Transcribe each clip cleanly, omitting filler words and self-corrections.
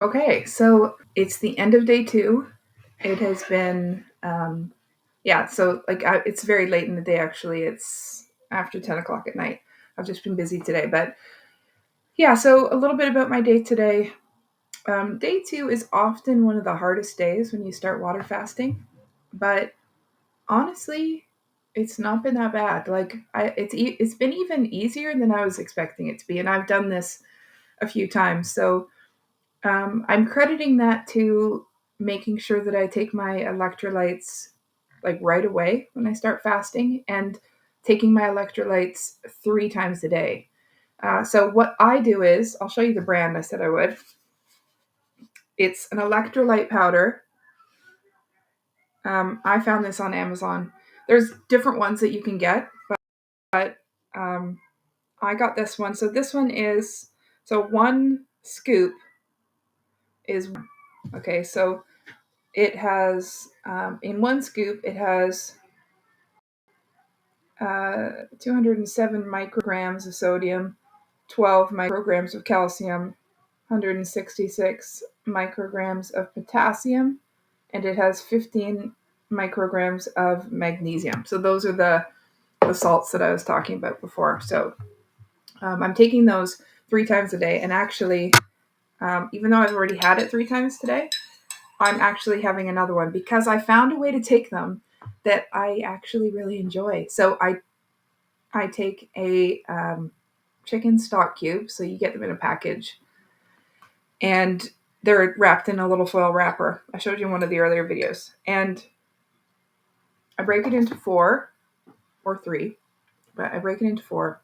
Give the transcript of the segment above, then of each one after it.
Okay, so it's the end of day two. It has been, yeah, so it's very late in the day actually. It's after 10 o'clock at night. I've just been busy today. But yeah, so a little bit about my day today. Day two is often one of the hardest days when you start water fasting. But honestly, it's not been that bad. It's been even easier than I was expecting it to be. And I've done this a few times. So I'm crediting that to making sure that I take my electrolytes like right away when I start fasting and taking my electrolytes 3 times a day. So, what I do is, I'll show you the brand I said I would. It's an electrolyte powder. I found this on Amazon. There's different ones that you can get, but I got this one. So, this one is, so one scoop is, okay, so it has, in one scoop, it has 207 micrograms of sodium, 12 micrograms of calcium, 166 micrograms of potassium, and it has 15 micrograms of magnesium. So those are the salts that I was talking about before. So I'm taking those 3 times a day. And actually, even though I've already had it 3 times today, I'm actually having another one because I found a way to take them that I actually really enjoy. So I take a chicken stock cube, so you get them in a package, and they're wrapped in a little foil wrapper. I showed you in one of the earlier videos, and I break it into four or three, but I break it into four,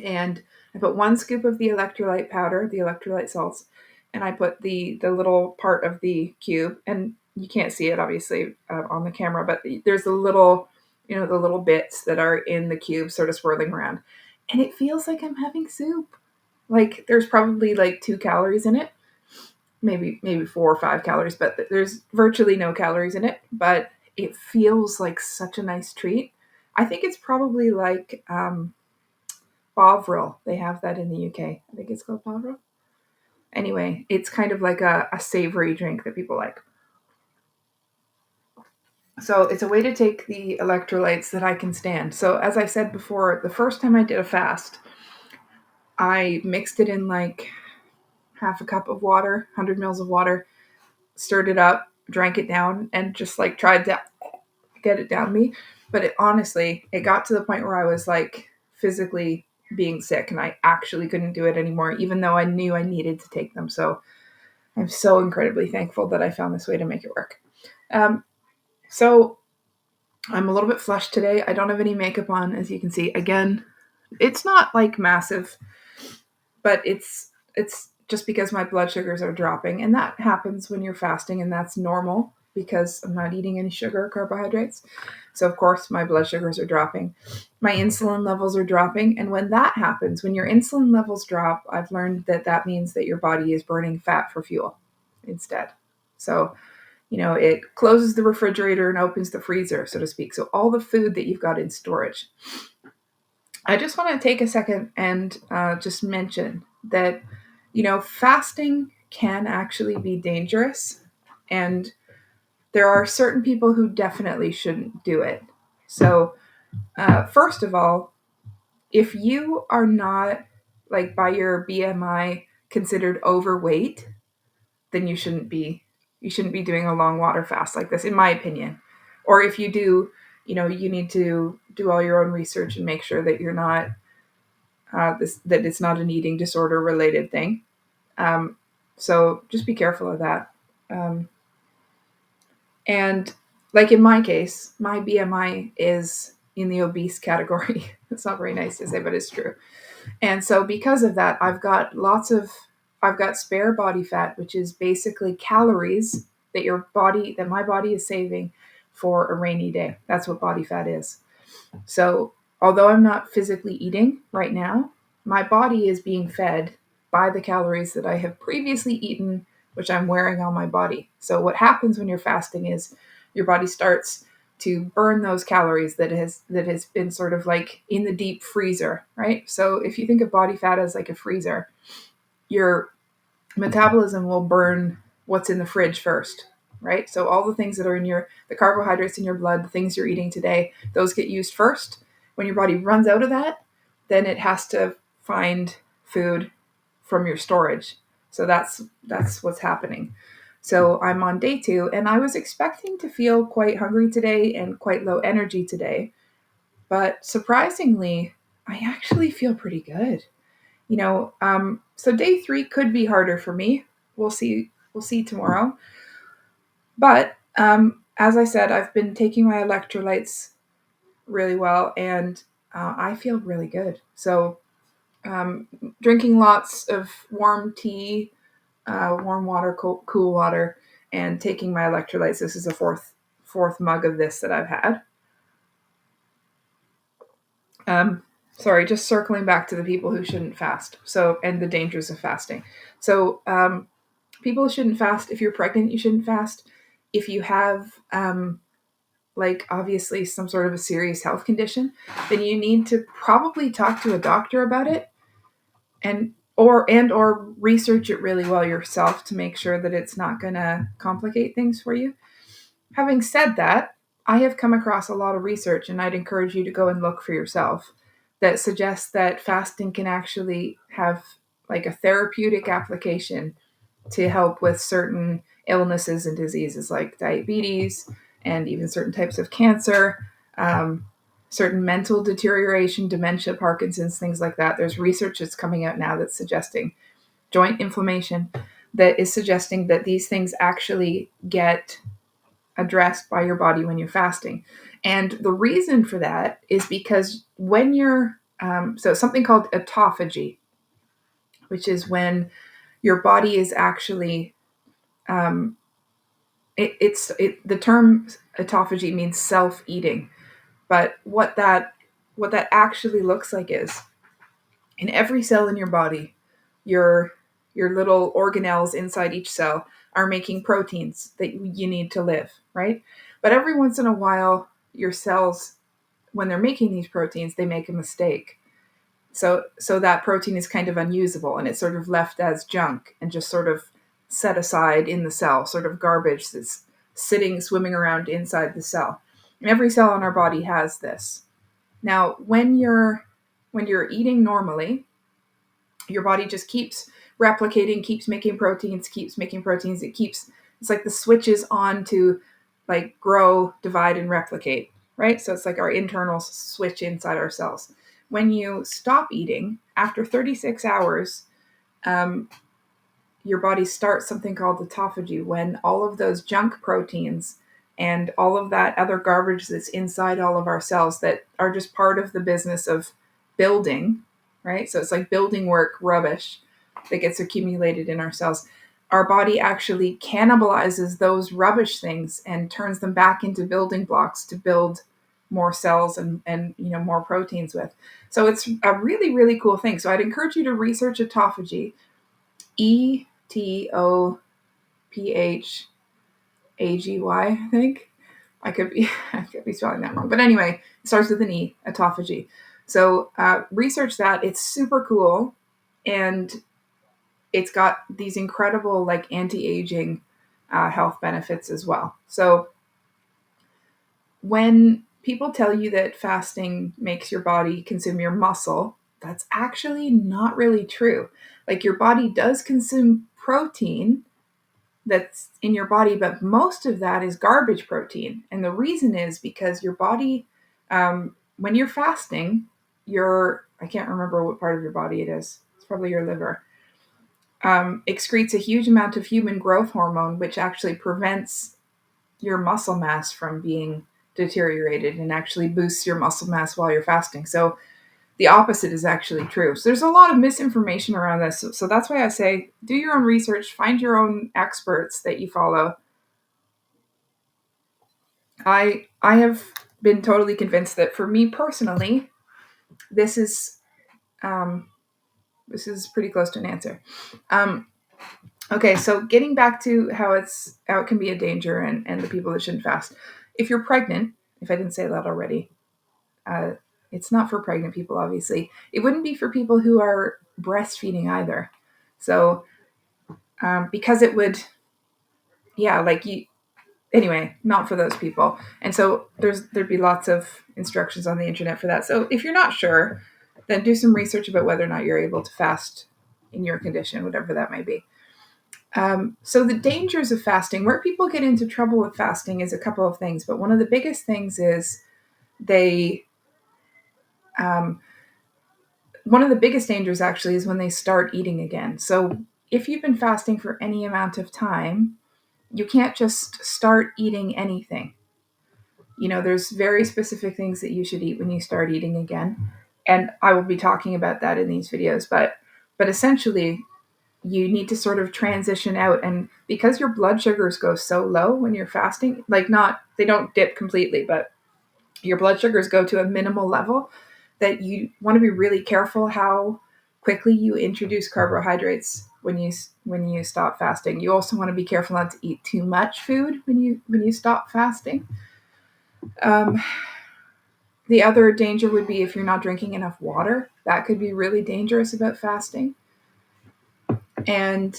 and I put one scoop of the electrolyte powder, the electrolyte salts, and I put the little part of the cube, and you can't see it obviously on the camera, but there's the little, the little bits that are in the cube sort of swirling around, and it feels like I'm having soup. Like there's probably like 2 calories in it, maybe 4 or 5 calories, but there's virtually no calories in it. But it feels like such a nice treat. I think it's probably like Bovril. They have that in the UK. I think it's called Bovril. Anyway, it's kind of like a savory drink that people like. So it's a way to take the electrolytes that I can stand. So as I said before, the first time I did a fast, I mixed it in like half a cup of water, 100 mils of water, stirred it up, drank it down, and just like tried to get it down me. But it got to the point where I was like physically being sick and I actually couldn't do it anymore, even though I knew I needed to take them. So I'm so incredibly thankful that I found this way to make it work. So I'm a little bit flushed today. I don't have any makeup on, as you can see. Again, it's not like massive, but it's just because my blood sugars are dropping, and that happens when you're fasting, and that's normal because I'm not eating any sugar or carbohydrates. So of course my blood sugars are dropping. My insulin levels are dropping, and when that happens, when your insulin levels drop, I've learned that that means that your body is burning fat for fuel instead. So it closes the refrigerator and opens the freezer, so to speak. So all the food that you've got in storage. I just want to take a second and just mention that, fasting can actually be dangerous. And there are certain people who definitely shouldn't do it. So, first of all, if you are not, like, by your BMI considered overweight, then you shouldn't be doing a long water fast like this, in my opinion. Or if you do, you need to do all your own research and make sure that you're not that it's not an eating disorder related thing. Um, so just be careful of that. Um, and like in my case, my BMI is in the obese category. It's not very nice to say, but it's true. And so because of that, I've got spare body fat, which is basically calories that my body is saving for a rainy day. That's what body fat is. So, although I'm not physically eating right now, my body is being fed by the calories that I have previously eaten, which I'm wearing on my body. So, what happens when you're fasting is your body starts to burn those calories that has been sort of like in the deep freezer, right? So, if you think of body fat as like a freezer, your metabolism will burn what's in the fridge first, right? So all the things that are in the carbohydrates in your blood, the things you're eating today, those get used first. When your body runs out of that, then it has to find food from your storage. So that's what's happening. So I'm on day 2 and I was expecting to feel quite hungry today and quite low energy today, but surprisingly, I actually feel pretty good. So day 3 could be harder for me. We'll see. We'll see tomorrow. But as I said, I've been taking my electrolytes really well, and I feel really good. So um, drinking lots of warm tea, warm water, cool water, and taking my electrolytes. This is a fourth mug of this that I've had. Um, Sorry, just circling back to the people who shouldn't fast. So and the dangers of fasting. So people shouldn't fast. If you're pregnant, you shouldn't fast. If you have like obviously some sort of a serious health condition, then you need to probably talk to a doctor about it and or research it really well yourself to make sure that it's not going to complicate things for you. Having said that, I have come across a lot of research, and I'd encourage you to go and look for yourself, that suggests that fasting can actually have like a therapeutic application to help with certain illnesses and diseases like diabetes and even certain types of cancer, um, certain mental deterioration, dementia, Parkinson's, things like that. There's research that's coming out now that's suggesting joint inflammation, that is suggesting that these things actually get addressed by your body when you're fasting. And the reason for that is because when you're, so something called autophagy, which is when your body is actually, um, the term autophagy means self-eating. But what that actually looks like is in every cell in your body, your your little organelles inside each cell are making proteins that you need to live, right? But every once in a while, your cells, when they're making these proteins, they make a mistake. So that protein is kind of unusable and it's sort of left as junk and just sort of set aside in the cell, sort of garbage that's sitting, swimming around inside the cell. And every cell in our body has this. Now, when you're eating normally, your body just keeps replicating, keeps making proteins, keeps making proteins. It's like the switches on to like grow, divide, and replicate, right? So it's like our internal switch inside our cells. When you stop eating after 36 hours, um, your body starts something called autophagy, when all of those junk proteins and all of that other garbage that's inside all of our cells that are just part of the business of building, right? So it's like building work rubbish that gets accumulated in our cells. Our body actually cannibalizes those rubbish things and turns them back into building blocks to build more cells and more proteins with. So it's a really, really cool thing. So I'd encourage you to research autophagy. Etophgy, I think. I could be spelling that wrong. But anyway, it starts with an E, autophagy. So research that. It's super cool. And it's got these incredible like anti-aging health benefits as well. So when people tell you that fasting makes your body consume your muscle, that's actually not really true. Like your body does consume protein that's in your body, but most of that is garbage protein. And the reason is because your body, when you're fasting, I can't remember what part of your body it is. It's probably your liver. Excretes a huge amount of human growth hormone, which actually prevents your muscle mass from being deteriorated and actually boosts your muscle mass while you're fasting. So the opposite is actually true. So there's a lot of misinformation around this. So that's why I say do your own research, find your own experts that you follow. I have been totally convinced that for me personally, this is um, this is pretty close to an answer. Um, okay, so getting back to how it can be a danger and the people that shouldn't fast. If you're pregnant, if I didn't say that already, uh, it's not for pregnant people. Obviously, it wouldn't be for people who are breastfeeding either. So because it would, yeah, like you, anyway, not for those people. And so there'd be lots of instructions on the internet for that. So if you're not sure, then do some research about whether or not you're able to fast in your condition, whatever that may be. So the dangers of fasting, where people get into trouble with fasting, is a couple of things. But one of the biggest things is they, um, one of the biggest dangers actually is when they start eating again. So if you've been fasting for any amount of time, you can't just start eating anything. There's very specific things that you should eat when you start eating again. And I will be talking about that in these videos. But essentially, you need to sort of transition out, and because your blood sugars go so low when you're fasting, like, not, they don't dip completely, but your blood sugars go to a minimal level, that you want to be really careful how quickly you introduce carbohydrates when you stop fasting. You also want to be careful not to eat too much food when you stop fasting. um, the other danger would be if you're not drinking enough water. That could be really dangerous about fasting. And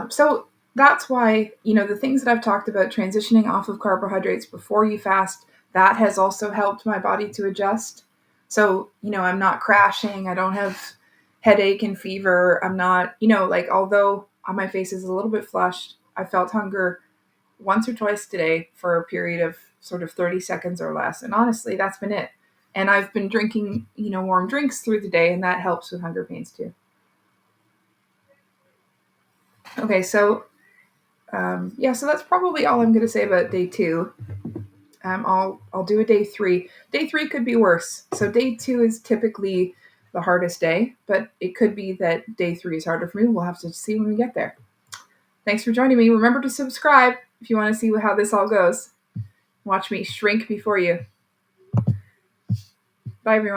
so that's why, the things that I've talked about, transitioning off of carbohydrates before you fast, that has also helped my body to adjust. So, I'm not crashing. I don't have headache and fever. I'm not, like, although my face is a little bit flushed, I felt hunger once or twice today for a period of sort of 30 seconds or less. And honestly, that's been it. And I've been drinking, warm drinks through the day, and that helps with hunger pains too. Okay, so yeah, so that's probably all I'm going to say about day 2. I'll do a day 3. Day 3 could be worse. So day 2 is typically the hardest day, but it could be that day 3 is harder for me. We'll have to see when we get there. Thanks for joining me. Remember to subscribe if you want to see how this all goes. Watch me shrink before you. Bye, everyone.